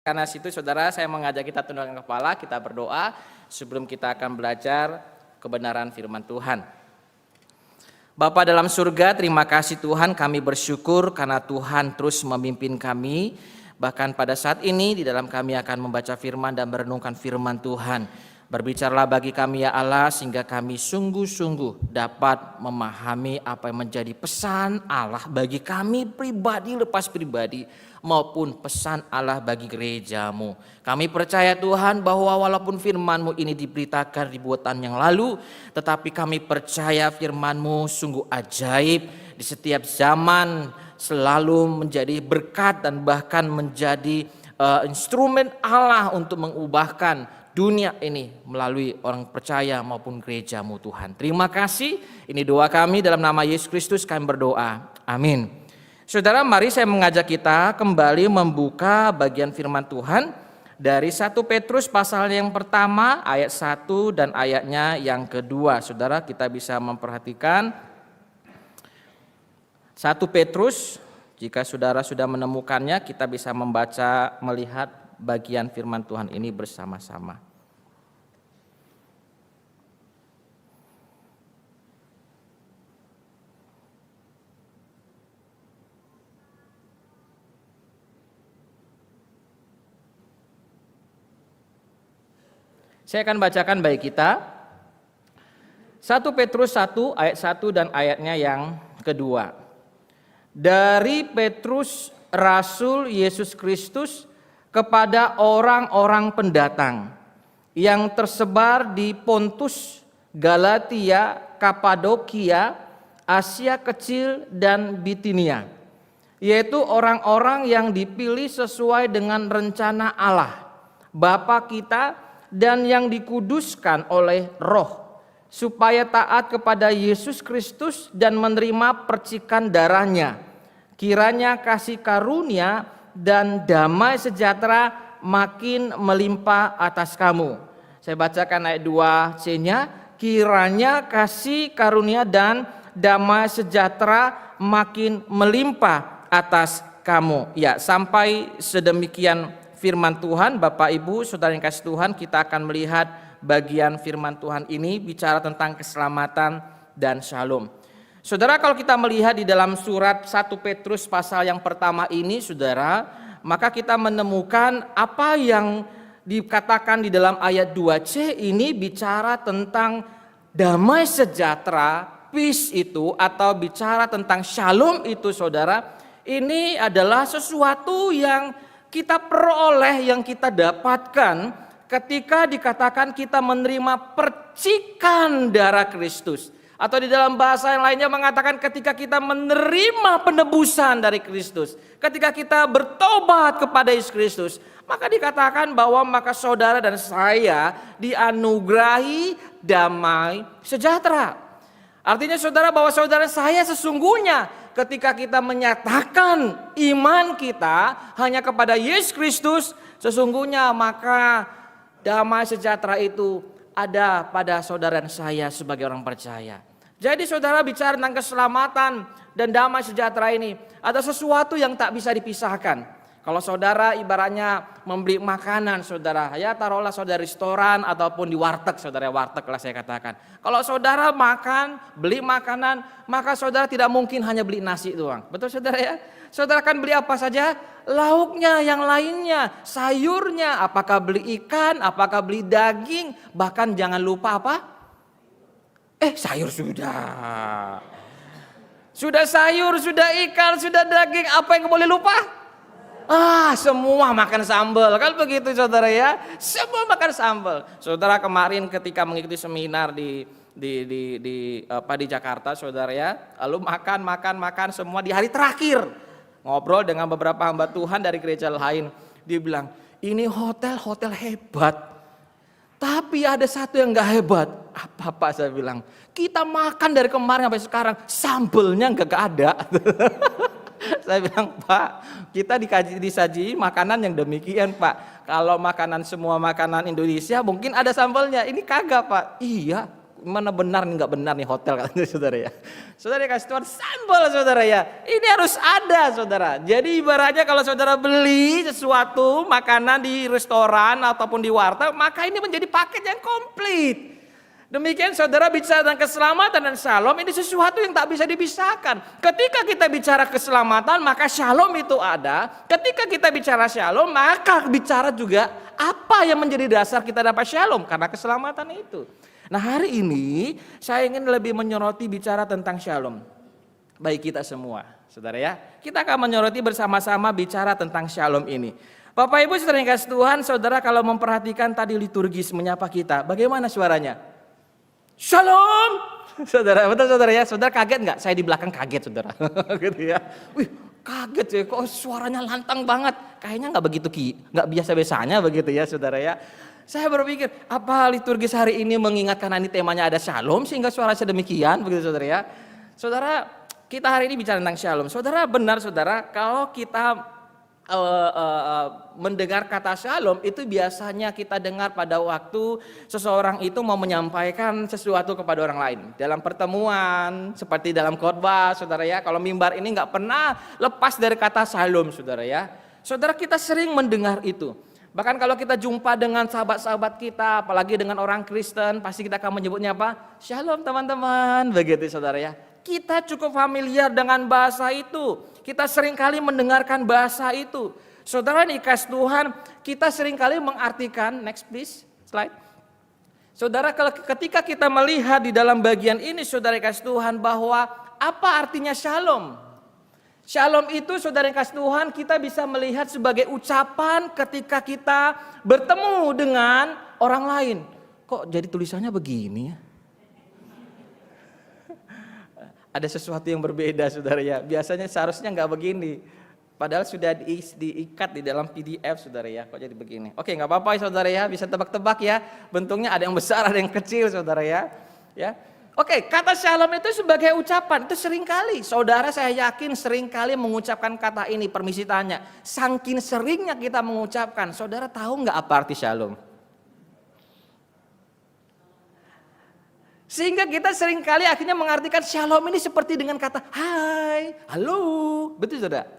Karena situ saudara, saya mengajak kita tundukkan kepala, kita berdoa sebelum kita akan belajar kebenaran firman Tuhan. Bapa dalam surga, terima kasih Tuhan, kami bersyukur karena Tuhan terus memimpin kami. Bahkan pada saat ini di dalam kami akan membaca firman dan merenungkan firman Tuhan. Berbicaralah bagi kami ya Allah, sehingga kami sungguh-sungguh dapat memahami apa yang menjadi pesan Allah bagi kami pribadi lepas pribadi, maupun pesan Allah bagi gerejamu. Kami percaya Tuhan bahwa walaupun firman-Mu ini diberitakan ribuan yang lalu, tetapi kami percaya firman-Mu sungguh ajaib di setiap zaman, selalu menjadi berkat dan bahkan menjadi instrumen Allah untuk mengubahkan dunia ini melalui orang percaya maupun gerejamu Tuhan. Terima kasih, ini doa kami dalam nama Yesus Kristus kami berdoa, amin. Saudara, mari saya mengajak kita kembali membuka bagian firman Tuhan dari 1 Petrus pasal yang pertama ayat 1 dan ayatnya yang kedua. Saudara, kita bisa memperhatikan 1 Petrus, jika saudara sudah menemukannya kita bisa membaca, melihat bagian firman Tuhan ini bersama-sama. Saya akan bacakan bagi kita 1 Petrus 1 ayat 1 dan ayatnya yang kedua. Dari Petrus, Rasul Yesus Kristus, kepada orang-orang pendatang yang tersebar di Pontus, Galatia, Kapadokia, Asia Kecil dan Bitinia, yaitu orang-orang yang dipilih sesuai dengan rencana Allah Bapa kita dan yang dikuduskan oleh Roh, supaya taat kepada Yesus Kristus dan menerima percikan darahnya. Kiranya kasih karunia dan damai sejahtera makin melimpah atas kamu. Saya bacakan ayat 2C-nya. Kiranya kasih karunia dan damai sejahtera makin melimpah atas kamu. Ya, sampai sedemikian firman Tuhan. Bapak Ibu saudara yang kasih Tuhan, kita akan melihat bagian firman Tuhan ini bicara tentang keselamatan dan shalom. Saudara, kalau kita melihat di dalam surat 1 Petrus pasal yang pertama ini, saudara, maka kita menemukan apa yang dikatakan di dalam ayat 2C ini bicara tentang damai sejahtera, peace itu, atau bicara tentang shalom itu, saudara. Ini adalah sesuatu yang kita peroleh, yang kita dapatkan ketika dikatakan kita menerima percikan darah Kristus. Atau di dalam bahasa yang lainnya mengatakan ketika kita menerima penebusan dari Kristus, ketika kita bertobat kepada Yesus Kristus, maka dikatakan bahwa maka saudara dan saya dianugerahi damai sejahtera. Artinya saudara, bahwa saudara saya sesungguhnya ketika kita menyatakan iman kita hanya kepada Yesus Kristus, sesungguhnya maka damai sejahtera itu ada pada saudara dan saya sebagai orang percaya. Jadi saudara, bicara tentang keselamatan dan damai sejahtera ini ada sesuatu yang tak bisa dipisahkan. Kalau saudara ibaratnya membeli makanan, saudara, ya taruhlah saudara restoran ataupun di warteg, saudara, warteg lah saya katakan. Kalau saudara makan, beli makanan, maka saudara tidak mungkin hanya beli nasi doang. Betul saudara ya? Saudara akan beli apa saja? Lauknya, yang lainnya, sayurnya, apakah beli ikan, apakah beli daging, bahkan jangan lupa apa? Sayur sudah. Sudah sayur, sudah ikan, sudah daging, apa yang boleh lupa? Semua makan sambal. Kan begitu saudara ya? Semua makan sambal. Saudara, kemarin ketika mengikuti seminar di Jakarta, saudara ya, lalu makan semua di hari terakhir. Ngobrol dengan beberapa hamba Tuhan dari gereja lain. Dia bilang, ini hotel hebat. Tapi ada satu yang gak hebat. Apa Pak? Saya bilang, kita makan dari kemarin sampai sekarang, sambelnya gak ada. Saya bilang, Pak, kita disaji makanan yang demikian Pak. Kalau semua makanan Indonesia mungkin ada sambelnya. Ini kagak Pak. Iya, mana benar nih nggak benar nih hotel katanya saudara ya. Saudara kasih Tuhan sampel saudara ya. Ini harus ada saudara. Jadi ibaratnya kalau saudara beli sesuatu makanan di restoran ataupun di warteg, maka ini menjadi paket yang komplit. Demikian saudara bicara tentang keselamatan dan shalom, ini sesuatu yang tak bisa dipisahkan. Ketika kita bicara keselamatan maka shalom itu ada. Ketika kita bicara shalom maka bicara juga apa yang menjadi dasar kita dapat shalom, karena keselamatan itu. Nah hari ini saya ingin lebih menyoroti bicara tentang shalom. Baik kita semua saudara ya. Kita akan menyoroti bersama-sama bicara tentang shalom ini. Bapak Ibu saudara yang kasih Tuhan, saudara kalau memperhatikan tadi liturgis menyapa kita, bagaimana suaranya? Shalom, saudara, betul saudara ya. Saudara kaget nggak? Saya di belakang kaget saudara, gitu ya. Wih, kaget ya, kok suaranya lantang banget. Kayaknya nggak begitu nggak biasa-biasanya begitu ya, saudara ya. Saya berpikir, apa liturgis hari ini mengingatkan ini temanya ada shalom sehingga suara sedemikian, begitu saudara ya. Saudara, kita hari ini bicara tentang shalom. Saudara benar saudara, kalau kita mendengar kata shalom itu biasanya kita dengar pada waktu seseorang itu mau menyampaikan sesuatu kepada orang lain dalam pertemuan, seperti dalam khotbah saudara ya. Kalau mimbar ini nggak pernah lepas dari kata shalom saudara ya. Saudara, kita sering mendengar itu. Bahkan kalau kita jumpa dengan sahabat-sahabat kita, apalagi dengan orang Kristen, pasti kita akan menyebutnya apa? Shalom teman-teman, begitu saudara ya. Kita cukup familiar dengan bahasa itu. Kita seringkali mendengarkan bahasa itu. Saudara dikasih Tuhan, kita seringkali mengartikan, next please, slide. Saudara, ketika kita melihat di dalam bagian ini, saudara dikasih Tuhan, bahwa apa artinya shalom? Shalom itu saudara dikasih Tuhan, kita bisa melihat sebagai ucapan ketika kita bertemu dengan orang lain. Kok jadi tulisannya begini ya? Ada sesuatu yang berbeda saudara ya. Biasanya seharusnya nggak begini. Padahal sudah diikat di dalam PDF saudara ya. Kok jadi begini? Oke, nggak apa-apa saudara ya. Bisa tebak-tebak ya. Bentuknya ada yang besar, ada yang kecil saudara ya. Ya. Oke, kata shalom itu sebagai ucapan. Itu seringkali. Saudara saya yakin seringkali mengucapkan kata ini. Permisi tanya. Saking seringnya kita mengucapkan. Saudara tahu nggak apa arti shalom? Sehingga kita seringkali akhirnya mengartikan shalom ini seperti dengan kata hai, halo, betul saudara?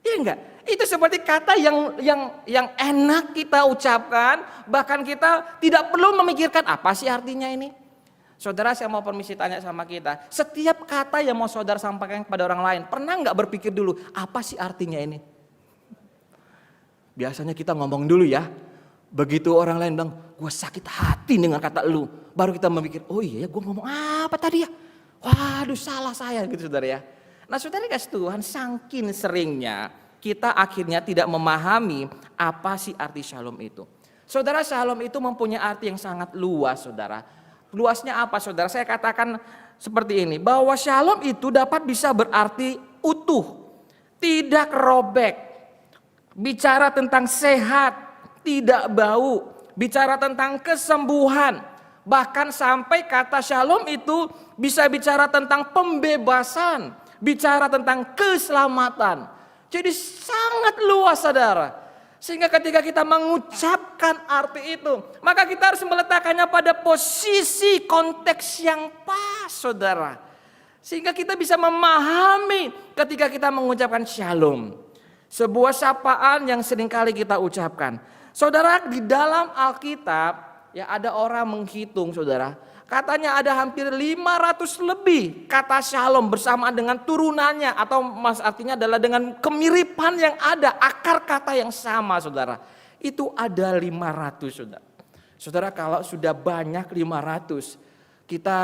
Iya enggak? Itu seperti kata yang enak kita ucapkan, bahkan kita tidak perlu memikirkan apa sih artinya ini. Saudara, saya mau permisi tanya sama kita, setiap kata yang mau saudara sampaikan kepada orang lain, pernah nggak berpikir dulu apa sih artinya ini? Biasanya kita ngomong dulu ya. Begitu orang lain bilang, gue sakit hati dengan kata lu. Baru kita memikir, oh iya ya gue ngomong apa tadi ya. Waduh salah saya gitu saudara ya. Nah saudara kasih Tuhan, saking seringnya kita akhirnya tidak memahami apa sih arti shalom itu. Saudara, shalom itu mempunyai arti yang sangat luas saudara. Luasnya apa saudara? Saya katakan seperti ini, bahwa shalom itu dapat bisa berarti utuh, tidak robek. Bicara tentang sehat, tidak bau, bicara tentang kesembuhan, bahkan sampai kata shalom itu bisa bicara tentang pembebasan, bicara tentang keselamatan. Jadi sangat luas saudara. Sehingga ketika kita mengucapkan arti itu, maka kita harus meletakkannya pada posisi konteks yang pas saudara. Sehingga kita bisa memahami ketika kita mengucapkan shalom. Sebuah sapaan yang seringkali kita ucapkan. Saudara, di dalam Alkitab ya ada orang menghitung saudara. Katanya ada hampir 500 lebih kata shalom bersamaan dengan turunannya. Atau artinya adalah dengan kemiripan yang ada, akar kata yang sama saudara. Itu ada 500 saudara. Saudara, kalau sudah banyak 500, kita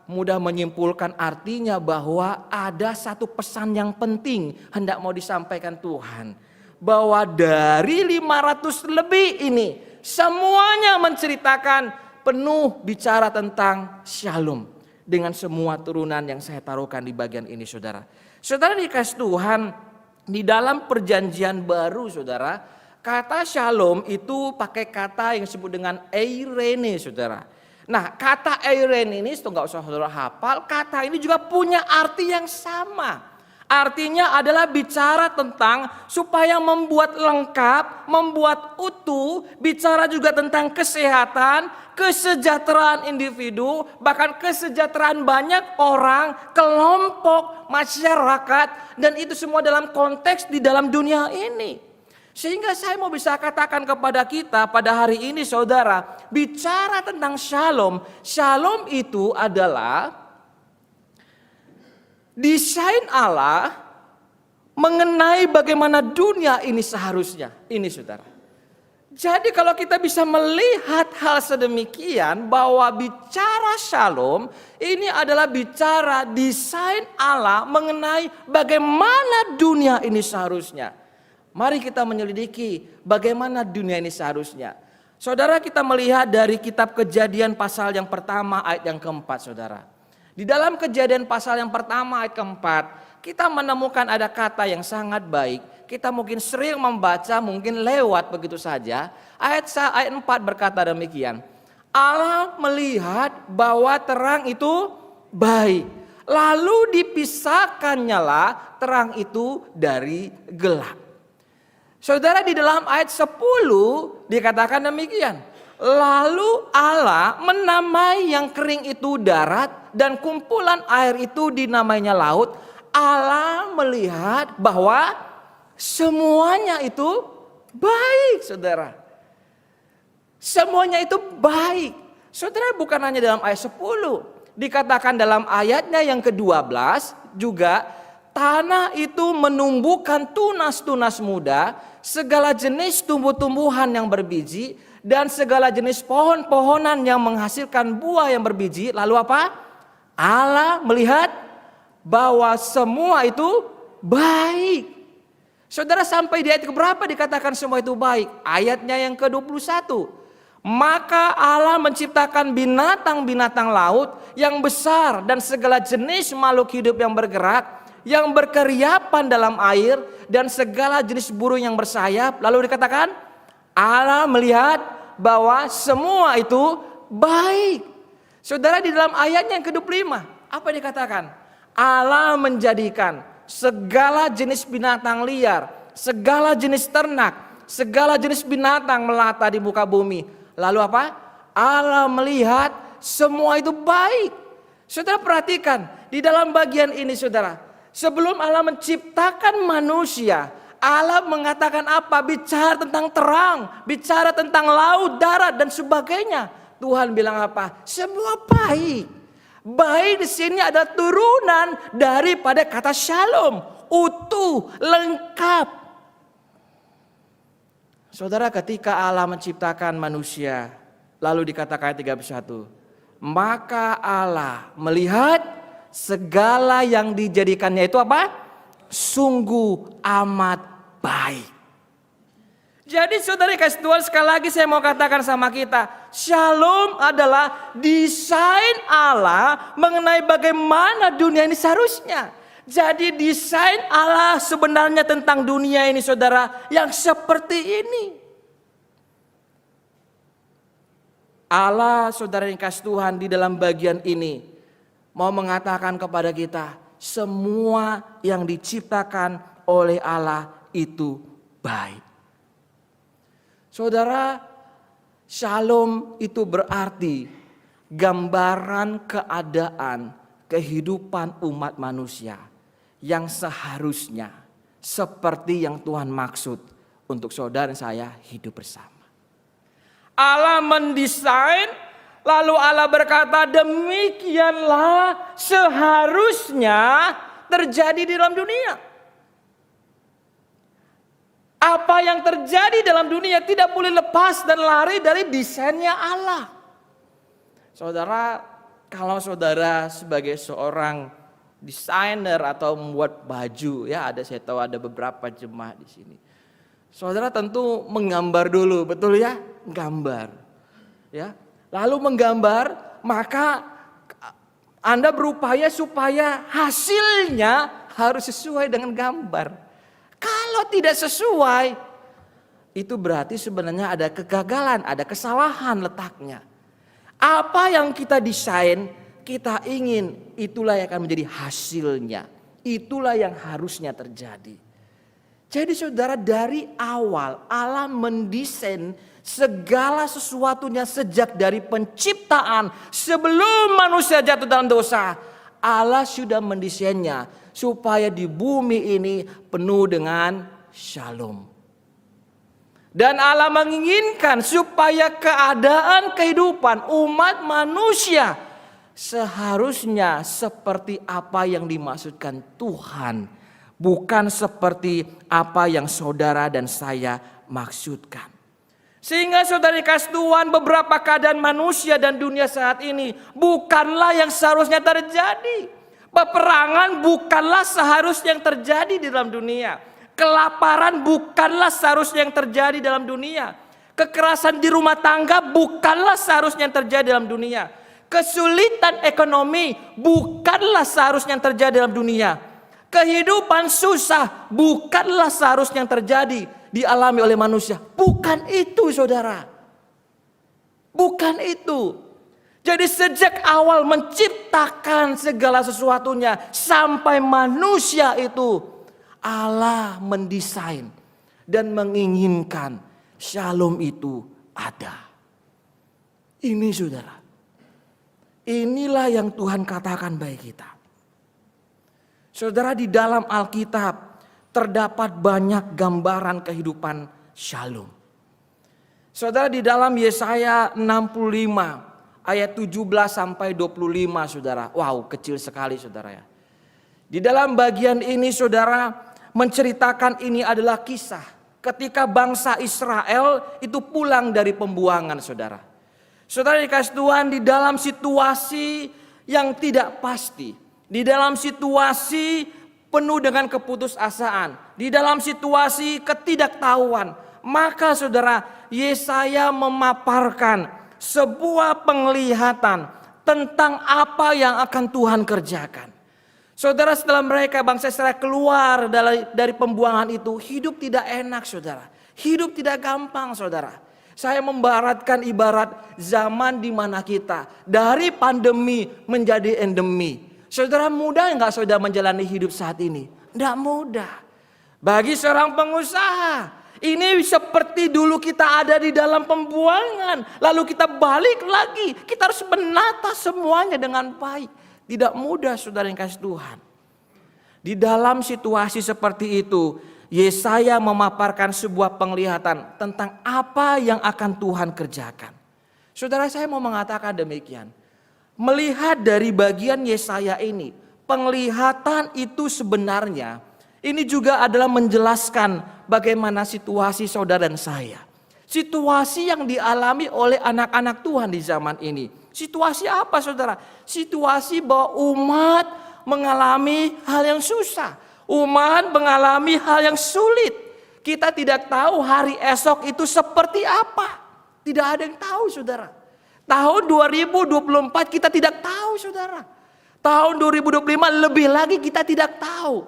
mudah menyimpulkan artinya bahwa ada satu pesan yang penting hendak mau disampaikan Tuhan. Bahwa dari 500 lebih ini semuanya menceritakan penuh bicara tentang shalom. Dengan semua turunan yang saya taruhkan di bagian ini saudara. Saudara dikasih Tuhan, di dalam perjanjian baru saudara, kata shalom itu pakai kata yang disebut dengan eirene saudara. Nah kata eirene ini nggak usah saudara hafal, kata ini juga punya arti yang sama. Artinya adalah bicara tentang supaya membuat lengkap, membuat utuh, bicara juga tentang kesehatan, kesejahteraan individu, bahkan kesejahteraan banyak orang, kelompok, masyarakat, dan itu semua dalam konteks di dalam dunia ini. Sehingga saya mau bisa katakan kepada kita pada hari ini saudara, bicara tentang shalom, shalom itu adalah desain Allah mengenai bagaimana dunia ini seharusnya. Ini saudara. Jadi kalau kita bisa melihat hal sedemikian bahwa bicara shalom ini adalah bicara desain Allah mengenai bagaimana dunia ini seharusnya. Mari kita menyelidiki bagaimana dunia ini seharusnya. Saudara, kita melihat dari kitab Kejadian pasal yang pertama ayat yang keempat saudara. Di dalam Kejadian pasal yang pertama ayat keempat, kita menemukan ada kata yang sangat baik. Kita mungkin sering membaca, mungkin lewat begitu saja. Ayat 4 berkata demikian. Allah melihat bahwa terang itu baik. Lalu dipisahkannyalah terang itu dari gelap. Saudara, di dalam ayat 10 dikatakan demikian. Lalu Allah menamai yang kering itu darat dan kumpulan air itu dinamainya laut. Allah melihat bahwa semuanya itu baik, saudara. Semuanya itu baik. Saudara, bukan hanya dalam ayat 10. Dikatakan dalam ayatnya yang ke-12 juga tanah itu menumbuhkan tunas-tunas muda, segala jenis tumbuh-tumbuhan yang berbiji, dan segala jenis pohon-pohonan yang menghasilkan buah yang berbiji. Lalu apa? Allah melihat bahwa semua itu baik. Saudara, sampai di ayat keberapa dikatakan semua itu baik? Ayatnya yang ke-21. Maka Allah menciptakan binatang-binatang laut yang besar dan segala jenis makhluk hidup yang bergerak, yang berkeriapan dalam air, dan segala jenis burung yang bersayap. Lalu dikatakan Allah melihat bahwa semua itu baik. Saudara, di dalam ayatnya yang ke-25 apa dikatakan? Allah menjadikan segala jenis binatang liar, segala jenis ternak, segala jenis binatang melata di muka bumi. Lalu apa? Allah melihat semua itu baik. Saudara, perhatikan di dalam bagian ini saudara. Sebelum Allah menciptakan manusia, Allah mengatakan apa? Bicara tentang terang, bicara tentang laut, darat dan sebagainya. Tuhan bilang apa? Semua baik. Baik di sini ada turunan daripada kata shalom, utuh, lengkap. Saudara, ketika Allah menciptakan manusia, lalu dikatakan 31, maka Allah melihat segala yang dijadikannya itu apa? Sungguh amat baik. Jadi saudara kasih Tuhan, sekali lagi saya mau katakan sama kita, shalom adalah desain Allah mengenai bagaimana dunia ini seharusnya. Jadi desain Allah sebenarnya tentang dunia ini saudara yang seperti ini. Allah saudara yang kasih Tuhan di dalam bagian ini mau mengatakan kepada kita, semua yang diciptakan oleh Allah itu baik. Saudara, shalom itu berarti gambaran keadaan kehidupan umat manusia yang seharusnya seperti yang Tuhan maksud untuk saudara dan saya hidup bersama. Allah mendesain, lalu Allah berkata demikianlah seharusnya terjadi di dalam dunia. Apa yang terjadi dalam dunia tidak boleh lepas dan lari dari desainnya Allah. Saudara, kalau saudara sebagai seorang desainer atau membuat baju, ya saya tahu ada beberapa jemaat di sini. Saudara tentu menggambar dulu, betul ya? Gambar. Ya. Lalu menggambar, maka Anda berupaya supaya hasilnya harus sesuai dengan gambar. Kalau tidak sesuai, itu berarti sebenarnya ada kegagalan, ada kesalahan letaknya. Apa yang kita desain, kita ingin itulah yang akan menjadi hasilnya. Itulah yang harusnya terjadi. Jadi saudara, dari awal Allah mendesain segala sesuatunya sejak dari penciptaan. Sebelum manusia jatuh dalam dosa, Allah sudah mendesainnya supaya di bumi ini penuh dengan shalom. Dan Allah menginginkan supaya keadaan kehidupan umat manusia seharusnya seperti apa yang dimaksudkan Tuhan. Bukan seperti apa yang saudara dan saya maksudkan. Sehingga saudara dikasih Tuhan, beberapa keadaan manusia dan dunia saat ini bukanlah yang seharusnya terjadi. Peperangan bukanlah seharusnya yang terjadi di dalam dunia. Kelaparan bukanlah seharusnya yang terjadi dalam dunia. Kekerasan di rumah tangga bukanlah seharusnya yang terjadi dalam dunia. Kesulitan ekonomi bukanlah seharusnya yang terjadi dalam dunia. Kehidupan susah bukanlah seharusnya yang terjadi dialami oleh manusia. Bukan itu saudara. Bukan itu. Jadi sejak awal menciptakan segala sesuatunya sampai manusia itu, Allah mendesain dan menginginkan shalom itu ada. Ini saudara. Inilah yang Tuhan katakan bagi kita. Saudara, di dalam Alkitab terdapat banyak gambaran kehidupan shalom. Saudara, di dalam Yesaya 65 ayat 17 sampai 25 saudara. Wow, kecil sekali saudara ya. Di dalam bagian ini saudara menceritakan ini adalah kisah ketika bangsa Israel itu pulang dari pembuangan saudara. Saudara dikasih Tuhan, di dalam situasi yang tidak pasti. Di dalam situasi penuh dengan keputusasaan, di dalam situasi ketidaktahuan, maka saudara, Yesaya memaparkan sebuah penglihatan tentang apa yang akan Tuhan kerjakan. Saudara, setelah mereka bangsa Israel keluar dari pembuangan itu, hidup tidak enak saudara. Hidup tidak gampang saudara. Saya membaratkan ibarat zaman di mana kita dari pandemi menjadi endemi. Saudara, mudah enggak saudara menjalani hidup saat ini? Tidak mudah. Bagi seorang pengusaha, ini seperti dulu kita ada di dalam pembuangan. Lalu kita balik lagi. Kita harus menata semuanya dengan baik. Tidak mudah saudara yang kasih Tuhan. Di dalam situasi seperti itu, Yesaya memaparkan sebuah penglihatan tentang apa yang akan Tuhan kerjakan. Saudara, saya mau mengatakan demikian. Melihat dari bagian Yesaya ini, penglihatan itu sebenarnya ini juga adalah menjelaskan bagaimana situasi saudara dan saya. Situasi yang dialami oleh anak-anak Tuhan di zaman ini. Situasi apa saudara? Situasi bahwa umat mengalami hal yang susah. Umat mengalami hal yang sulit. Kita tidak tahu hari esok itu seperti apa. Tidak ada yang tahu saudara. Tahun 2024 kita tidak tahu saudara. Tahun 2025 lebih lagi kita tidak tahu.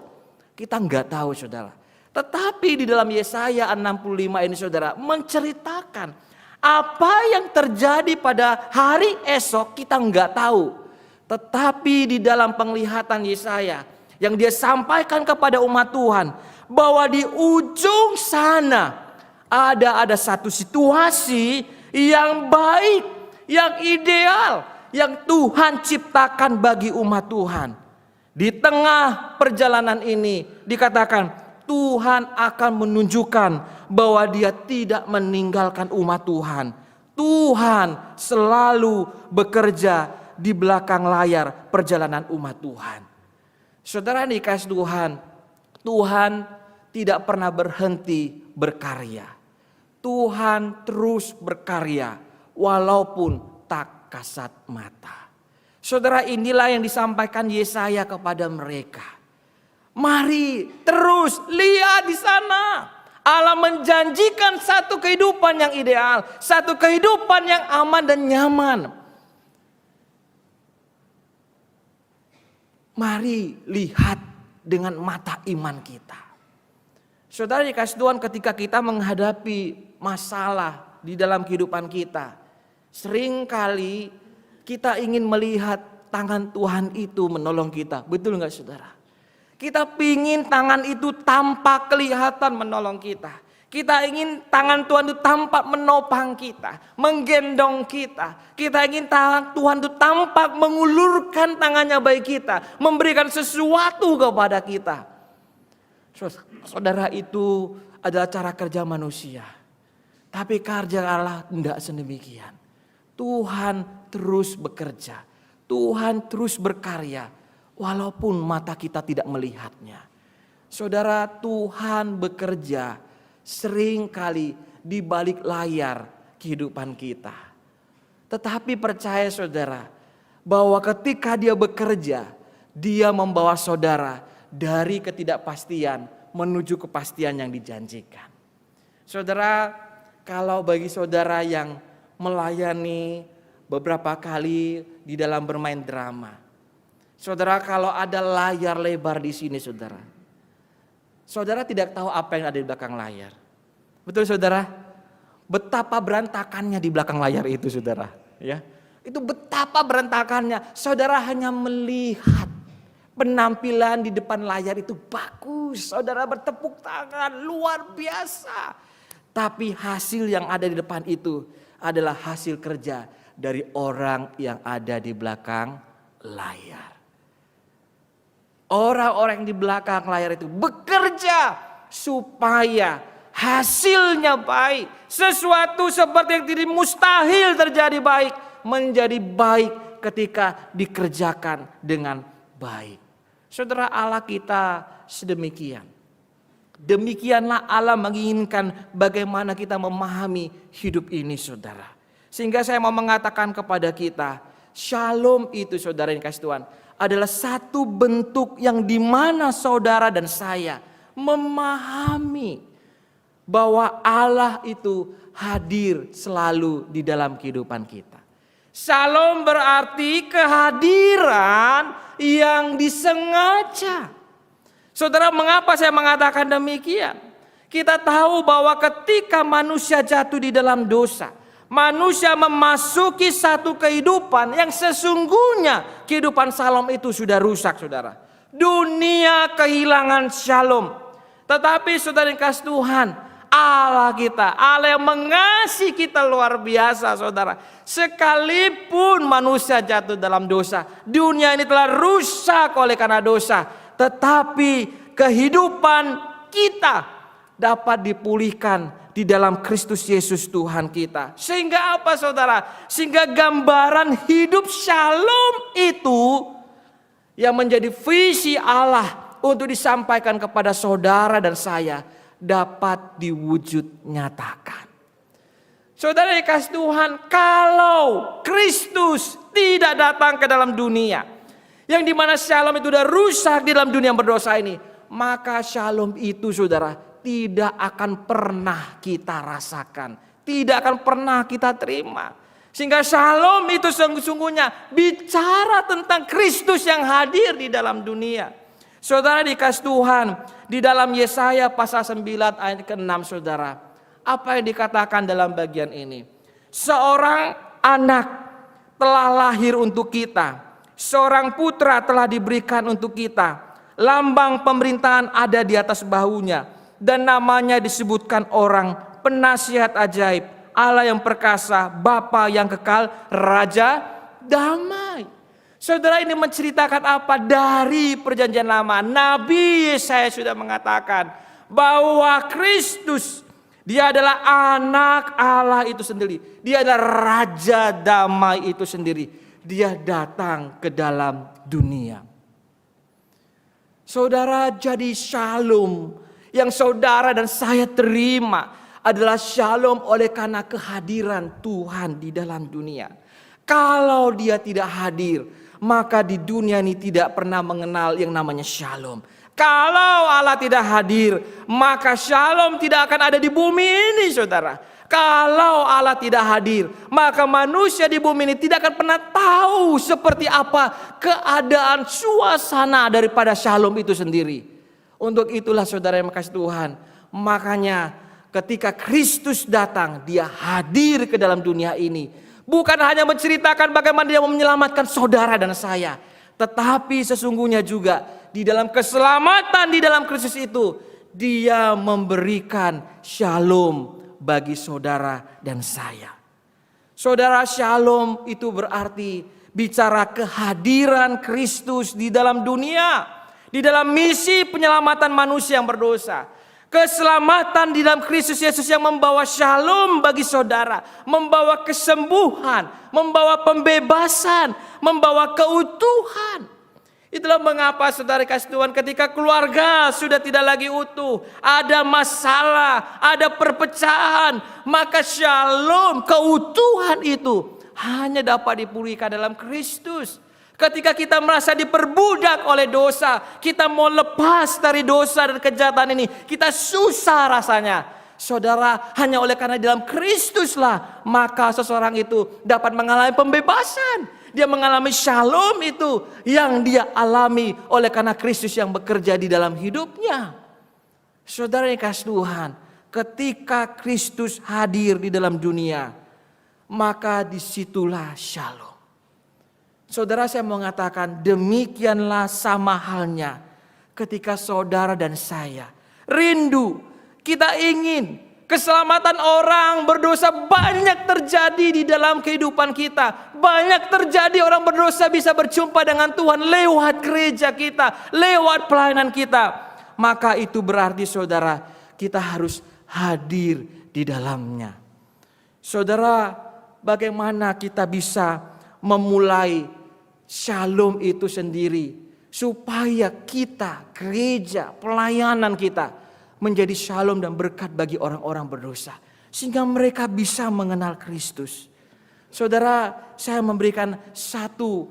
Kita enggak tahu saudara. Tetapi di dalam Yesaya 65 ini saudara menceritakan apa yang terjadi pada hari esok kita enggak tahu. Tetapi di dalam penglihatan Yesaya yang dia sampaikan kepada umat Tuhan, bahwa di ujung sana ada satu situasi yang baik, yang ideal, yang Tuhan ciptakan bagi umat Tuhan. Di tengah perjalanan ini dikatakan Tuhan akan menunjukkan bahwa dia tidak meninggalkan umat Tuhan. Tuhan selalu bekerja di belakang layar perjalanan umat Tuhan. Saudara dikasih Tuhan, Tuhan tidak pernah berhenti berkarya. Tuhan terus berkarya. Walaupun tak kasat mata. Saudara, inilah yang disampaikan Yesaya kepada mereka. Mari terus lihat di sana. Allah menjanjikan satu kehidupan yang ideal. Satu kehidupan yang aman dan nyaman. Mari lihat dengan mata iman kita. Saudara dikasih Tuhan, ketika kita menghadapi masalah di dalam kehidupan kita, seringkali kita ingin melihat tangan Tuhan itu menolong kita. Betul enggak saudara? Kita pingin tangan itu tampak kelihatan menolong kita. Kita ingin tangan Tuhan itu tampak menopang kita, menggendong kita. Kita ingin tangan Tuhan itu tampak mengulurkan tangannya bagi kita, memberikan sesuatu kepada kita. Saudara, itu adalah cara kerja manusia. Tapi kerja Allah tidak sedemikian. Tuhan terus bekerja. Tuhan terus berkarya. Walaupun mata kita tidak melihatnya. Saudara, Tuhan bekerja seringkali di balik layar kehidupan kita. Tetapi percaya saudara, bahwa ketika dia bekerja, dia membawa saudara dari ketidakpastian menuju kepastian yang dijanjikan. Saudara, kalau bagi saudara yang melayani beberapa kali di dalam bermain drama, saudara, kalau ada layar lebar di sini saudara, saudara tidak tahu apa yang ada di belakang layar. Betul saudara? Betapa berantakannya di belakang layar itu saudara. Ya, itu betapa berantakannya. Saudara hanya melihat penampilan di depan layar itu bagus. Saudara bertepuk tangan luar biasa. Tapi hasil yang ada di depan itu adalah hasil kerja dari orang yang ada di belakang layar. Orang-orang di belakang layar itu bekerja supaya hasilnya baik. Sesuatu seperti yang tidak mustahil terjadi baik, menjadi baik ketika dikerjakan dengan baik. Saudara, Allah kita sedemikian. Demikianlah Allah menginginkan bagaimana kita memahami hidup ini saudara. Sehingga saya mau mengatakan kepada kita, shalom itu saudara yang kasih Tuhan, adalah satu bentuk yang dimana saudara dan saya memahami bahwa Allah itu hadir selalu di dalam kehidupan kita. Shalom berarti kehadiran yang disengaja. Saudara, mengapa saya mengatakan demikian? Kita tahu bahwa ketika manusia jatuh di dalam dosa, manusia memasuki satu kehidupan yang sesungguhnya kehidupan shalom itu sudah rusak saudara. Dunia kehilangan shalom. Tetapi saudara yang kasih Tuhan, Allah kita, Allah yang mengasihi kita luar biasa saudara. Sekalipun manusia jatuh dalam dosa, dunia ini telah rusak oleh karena dosa. Tetapi kehidupan kita dapat dipulihkan di dalam Kristus Yesus Tuhan kita. Sehingga apa saudara? Sehingga gambaran hidup shalom itu yang menjadi visi Allah untuk disampaikan kepada saudara dan saya dapat diwujud nyatakan. Saudara dikasih Tuhan, kalau Kristus tidak datang ke dalam dunia, yang dimana shalom itu sudah rusak di dalam dunia yang berdosa ini, maka shalom itu saudara tidak akan pernah kita rasakan, tidak akan pernah kita terima. Sehingga shalom itu sungguh-sungguhnya bicara tentang Kristus yang hadir di dalam dunia. Saudara dikasih Tuhan, di dalam Yesaya pasal 9 ayat ke-6 saudara, apa yang dikatakan dalam bagian ini? Seorang anak telah lahir untuk kita, seorang putra telah diberikan untuk kita, lambang pemerintahan ada di atas bahunya, dan namanya disebutkan orang penasihat ajaib, Allah yang perkasa, Bapa yang kekal, Raja damai. Saudara, ini menceritakan apa? Dari perjanjian lama, Nabi Yesaya sudah mengatakan bahwa Kristus, dia adalah anak Allah itu sendiri, dia adalah Raja damai itu sendiri. Dia datang ke dalam dunia. Saudara, jadi shalom yang saudara dan saya terima adalah shalom oleh karena kehadiran Tuhan di dalam dunia. Kalau dia tidak hadir, maka di dunia ini tidak pernah mengenal yang namanya shalom. Kalau Allah tidak hadir, maka shalom tidak akan ada di bumi ini saudara. Kalau Allah tidak hadir, maka manusia di bumi ini tidak akan pernah tahu seperti apa keadaan suasana daripada shalom itu sendiri. Untuk itulah saudara yang makasih Tuhan, makanya ketika Kristus datang, dia hadir ke dalam dunia ini. Bukan hanya menceritakan bagaimana dia menyelamatkan saudara dan saya, tetapi sesungguhnya juga di dalam keselamatan di dalam Kristus itu, Dia memberikan shalom bagi saudara dan saya. Saudara, shalom itu berarti bicara kehadiran Kristus di dalam dunia, di dalam misi penyelamatan manusia yang berdosa. Keselamatan di dalam Kristus Yesus yang membawa shalom bagi saudara, membawa kesembuhan, membawa pembebasan, membawa keutuhan. Itulah mengapa saudara kasih Tuhan, ketika keluarga sudah tidak lagi utuh, ada masalah, ada perpecahan, maka shalom, keutuhan itu hanya dapat dipulihkan dalam Kristus. Ketika kita merasa diperbudak oleh dosa, kita mau lepas dari dosa dan kejahatan ini, kita susah rasanya. Saudara, hanya oleh karena dalam Kristuslah maka seseorang itu dapat mengalami pembebasan. Dia mengalami shalom itu yang dia alami oleh karena Kristus yang bekerja di dalam hidupnya. Saudara yang kasih Tuhan, ketika Kristus hadir di dalam dunia, maka disitulah shalom. Saudara, saya mau mengatakan demikianlah sama halnya ketika saudara dan saya rindu, kita ingin keselamatan orang berdosa banyak terjadi di dalam kehidupan kita. Banyak terjadi orang berdosa bisa berjumpa dengan Tuhan lewat gereja kita, lewat pelayanan kita. Maka itu berarti saudara, kita harus hadir di dalamnya. Saudara, bagaimana kita bisa memulai shalom itu sendiri, supaya kita, gereja, pelayanan kita menjadi shalom dan berkat bagi orang-orang berdosa, sehingga mereka bisa mengenal Kristus. Saudara, saya memberikan satu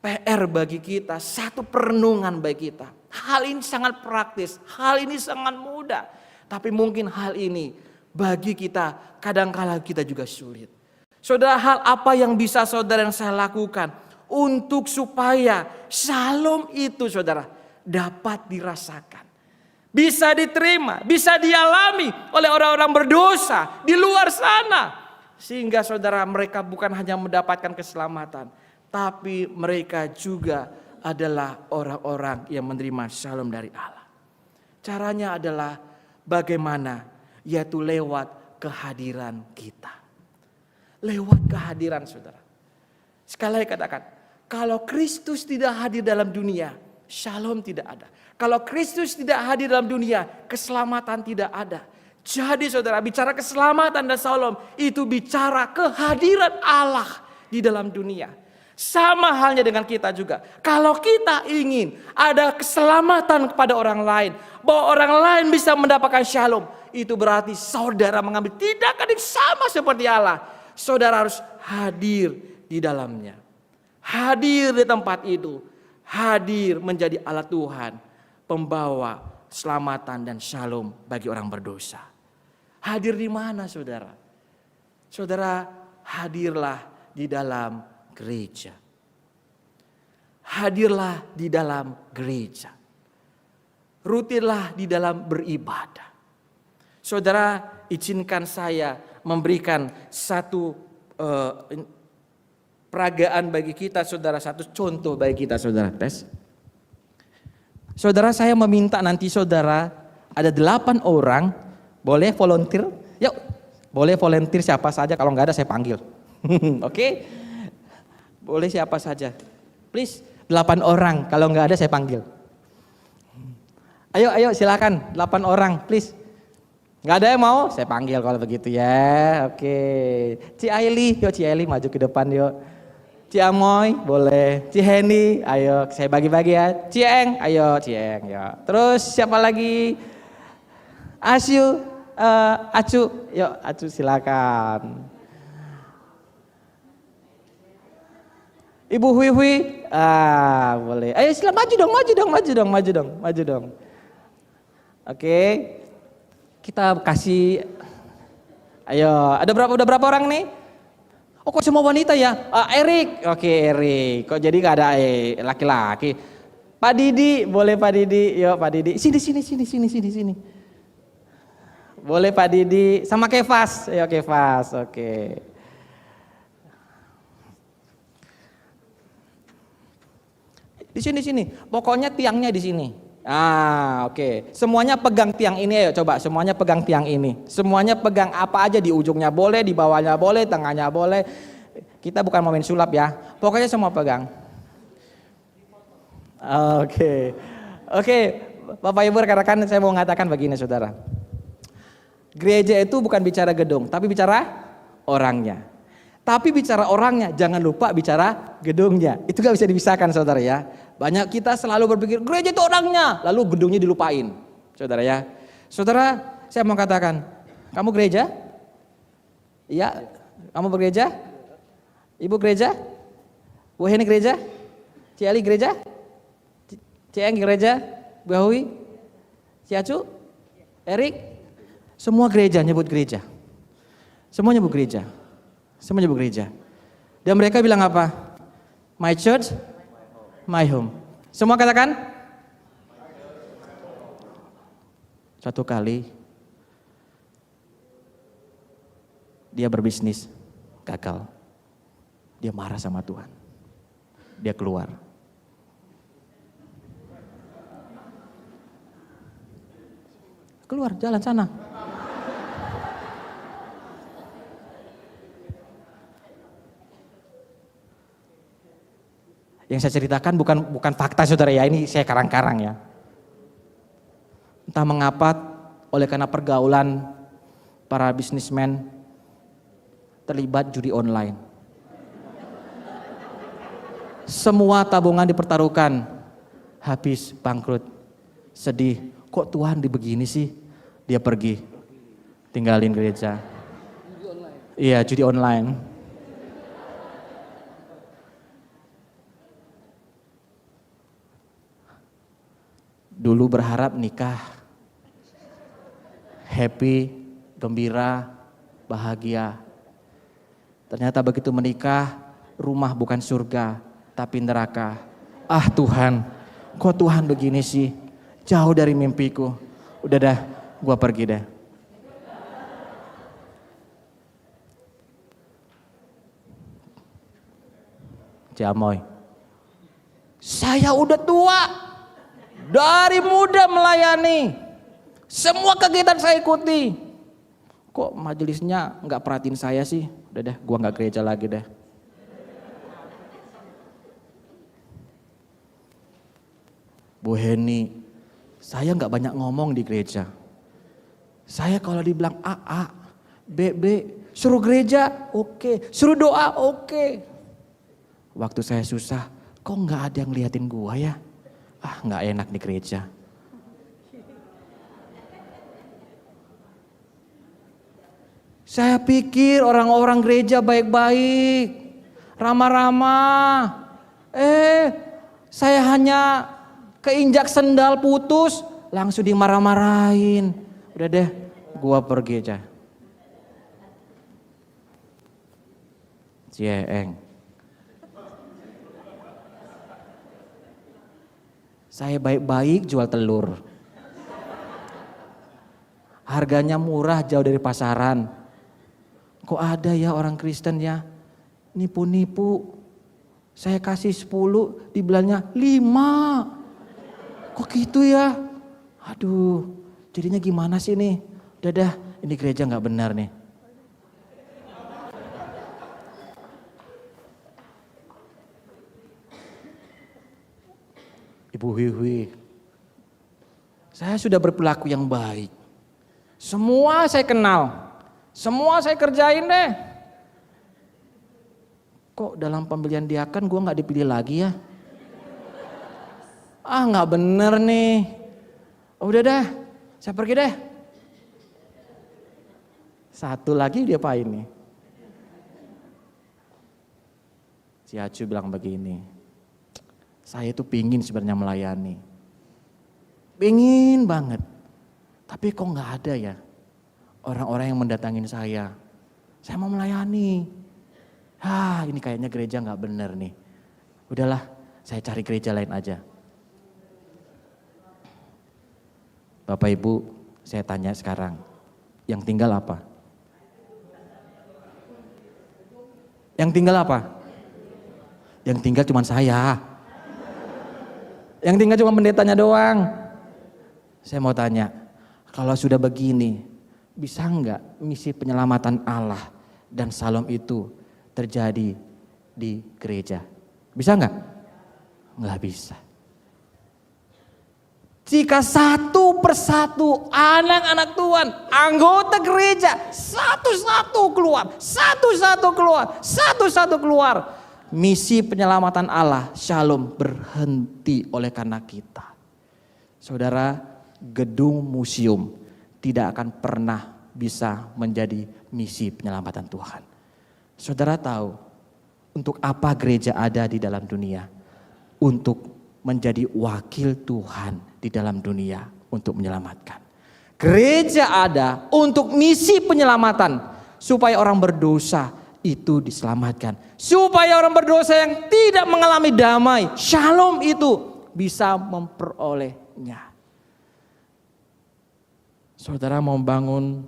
PR bagi kita, satu perenungan bagi kita. Hal ini sangat praktis, hal ini sangat mudah, tapi mungkin hal ini bagi kita kadang-kala kita juga sulit. Saudara, hal apa yang bisa saudara dan saya lakukan untuk supaya shalom itu saudara dapat dirasakan, bisa diterima, bisa dialami oleh orang-orang berdosa di luar sana. Sehingga saudara, mereka bukan hanya mendapatkan keselamatan, tapi mereka juga adalah orang-orang yang menerima shalom dari Allah. Caranya adalah bagaimana? Yaitu lewat kehadiran kita. Lewat kehadiran saudara. Sekali lagi katakan, kalau Kristus tidak hadir dalam dunia, shalom tidak ada. Kalau Kristus tidak hadir dalam dunia, keselamatan tidak ada. Jadi saudara, bicara keselamatan dan shalom itu bicara kehadiran Allah di dalam dunia. Sama halnya dengan kita juga. Kalau kita ingin ada keselamatan kepada orang lain, bahwa orang lain bisa mendapatkan shalom, itu berarti saudara mengambil tindakan yang sama seperti Allah. Saudara harus hadir di dalamnya. Hadir di tempat itu. Hadir menjadi alat Tuhan, pembawa keselamatan dan shalom bagi orang berdosa. Hadir di mana saudara? Saudara, hadirlah di dalam gereja. Hadirlah di dalam gereja. Rutinlah di dalam beribadah. Saudara, izinkan saya memberikan satu peragaan bagi kita saudara, satu contoh bagi kita saudara. Tes. Saudara, saya meminta nanti saudara ada 8 orang boleh volunteer. Yuk, boleh volunteer siapa saja, kalau nggak ada saya panggil. Oke? Boleh siapa saja. Please, 8 orang, kalau nggak ada saya panggil. Ayo silakan 8 orang, please. Nggak ada yang mau, saya panggil kalau begitu ya. Oke. Ci Aili, yuk Ci Aili maju ke depan yuk. Ci Amoy, boleh. Ci Henny, ayo saya bagi-bagi ya. Ci Eng, ayo Ci Eng, yuk. Terus siapa lagi? Asyu, Acu, yuk Acu silakan. Ibu Hui, boleh. Ayo silakan maju dong. Oke, kita kasih. Ayo, udah berapa orang nih? Oh, kok semua wanita ya? Erik, oke Erik. Kok jadi gak ada laki-laki? Pak Didi, boleh Pak Didi? Yuk Pak Didi, sini. Boleh Pak Didi, sama Kefas, ayo Kefas, oke. Di sini. Pokoknya tiangnya di sini. Oke. Semuanya pegang tiang ini, ayo coba. Semuanya pegang tiang ini. Semuanya pegang apa aja, di ujungnya boleh, di bawahnya boleh, tengahnya boleh. Kita bukan mau main sulap ya. Pokoknya semua pegang. Oke. Bapak Ibu rekan-rekan, saya mau mengatakan begini saudara. Gereja itu bukan bicara gedung, tapi bicara orangnya. Tapi bicara orangnya, jangan lupa bicara gedungnya. Itu gak bisa dipisahkan saudara ya. Banyak kita selalu berpikir gereja itu orangnya, lalu gedungnya dilupain. Saudara ya. Saudara, saya mau katakan, kamu gereja? Iya, kamu bergereja? Ibu gereja? Bu Heni gereja? Ciali gereja? Cieng gereja? Bu Hui? Ciacu? Erik? Semua gereja nyebut gereja. Semua nyebut gereja. Semua nyebut gereja. Dan mereka bilang apa? My church, my home. Semua katakan? Suatu kali dia berbisnis, gagal. Dia marah sama Tuhan. Dia keluar. Keluar, jalan sana. Yang saya ceritakan bukan fakta saudara ya, ini saya karang-karang ya. Entah mengapa oleh karena pergaulan para bisnismen terlibat judi online. Semua tabungan dipertaruhkan, habis, bangkrut, sedih. Kok Tuhan begini sih? Dia pergi, tinggalin gereja. Iya, judi online. Dulu berharap nikah, happy, gembira, bahagia. Ternyata begitu menikah, rumah bukan surga, tapi neraka. Ah Tuhan, kok Tuhan begini sih? Jauh dari mimpiku. Udah dah, gua pergi deh. Ciamoy. Saya udah tua. Dari muda melayani. Semua kegiatan saya ikuti. Kok majelisnya gak perhatiin saya sih? Udah deh, gua gak gereja lagi deh. Bu Heni, saya gak banyak ngomong di gereja. Saya kalau dibilang A, B, suruh gereja, oke. Suruh doa, oke. Waktu saya susah, kok gak ada yang liatin gua ya? Gak enak di gereja. Saya pikir orang-orang gereja baik-baik, ramah-ramah. Saya hanya keinjak sendal putus, langsung dimarah-marahin. Udah deh, gua pergi aja. Cieng. Saya baik-baik jual telur. Harganya murah jauh dari pasaran. Kok ada ya orang Kristen ya nipu-nipu. Saya kasih 10, dibilangnya 5. Kok gitu ya? Aduh, jadinya gimana sih nih? Udah dah, ini gereja gak benar nih. Ibu Hui, saya sudah berperilaku yang baik. Semua saya kenal, semua saya kerjain deh. Kok dalam pemilihan diaken gue gak dipilih lagi ya? Gak bener nih. Udah dah, saya pergi deh. Satu lagi dia apa ini? Si Acu bilang begini. Saya tuh pingin sebenarnya melayani. Pingin banget. Tapi kok gak ada ya orang-orang yang mendatangin saya. Saya mau melayani. Ini kayaknya gereja gak bener nih. Udahlah, saya cari gereja lain aja. Bapak Ibu, saya tanya sekarang. Yang tinggal apa? Yang tinggal apa? Yang tinggal cuma saya. Yang tinggal cuma pendetanya doang. Saya mau tanya, kalau sudah begini, bisa enggak misi penyelamatan Allah dan Shalom itu terjadi di gereja? Bisa enggak? Enggak bisa. Jika satu persatu anak-anak Tuhan, anggota gereja, satu-satu keluar, misi penyelamatan Allah, Shalom berhenti oleh karena kita. Saudara, gedung museum tidak akan pernah bisa menjadi misi penyelamatan Tuhan. Saudara tahu untuk apa gereja ada di dalam dunia? Untuk menjadi wakil Tuhan di dalam dunia untuk menyelamatkan. Gereja ada untuk misi penyelamatan supaya orang berdosa itu diselamatkan. Supaya orang berdosa yang tidak mengalami damai, Shalom itu bisa memperolehnya. Saudara mau bangun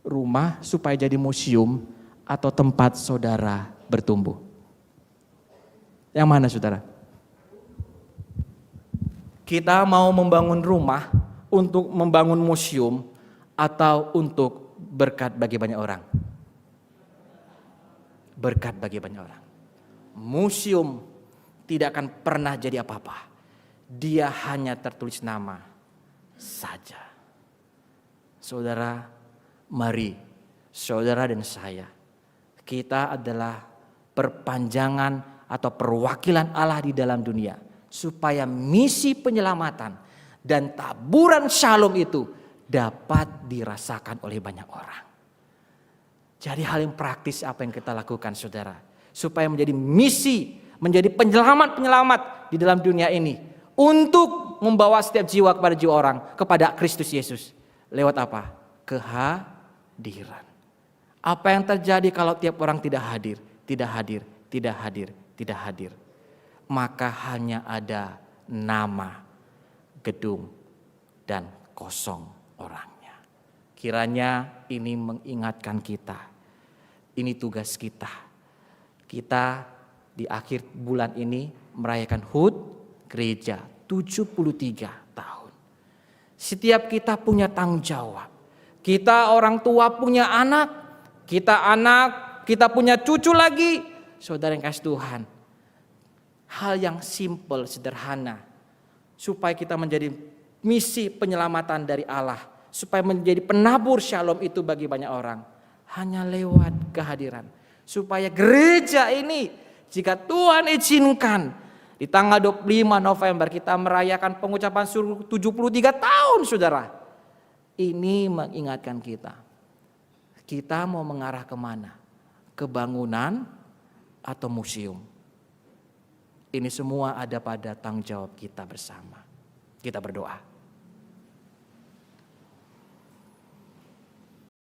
rumah supaya jadi museum atau tempat saudara bertumbuh? Yang mana saudara? Kita mau membangun rumah untuk membangun museum atau untuk berkat bagi banyak orang? Berkat bagi banyak orang. Museum tidak akan pernah jadi apa-apa. Dia hanya tertulis nama saja. Saudara, mari saudara dan saya, kita adalah perpanjangan atau perwakilan Allah di dalam dunia. Supaya misi penyelamatan dan taburan Shalom itu dapat dirasakan oleh banyak orang. Jadi hal yang praktis apa yang kita lakukan saudara. Supaya menjadi misi, menjadi penyelamat-penyelamat di dalam dunia ini. Untuk membawa setiap jiwa kepada jiwa orang, kepada Kristus Yesus. Lewat apa? Kehadiran. Apa yang terjadi kalau tiap orang tidak hadir? Tidak hadir, tidak hadir, tidak hadir. Maka hanya ada nama, gedung, dan kosong orangnya. Kiranya ini mengingatkan kita. Ini tugas kita. Kita di akhir bulan ini merayakan HUT gereja 73 tahun. Setiap kita punya tanggung jawab. Kita orang tua punya anak, kita punya cucu lagi. Saudara yang kasih Tuhan. Hal yang simple, sederhana. Supaya kita menjadi misi penyelamatan dari Allah. Supaya menjadi penabur Shalom itu bagi banyak orang. Hanya lewat kehadiran. Supaya gereja ini, jika Tuhan izinkan, di tanggal 25 November kita merayakan pengucapan suruh 73 tahun saudara. Ini mengingatkan kita. Kita mau mengarah kemana? Ke bangunan atau museum? Ini semua ada pada tanggung jawab kita bersama. Kita berdoa.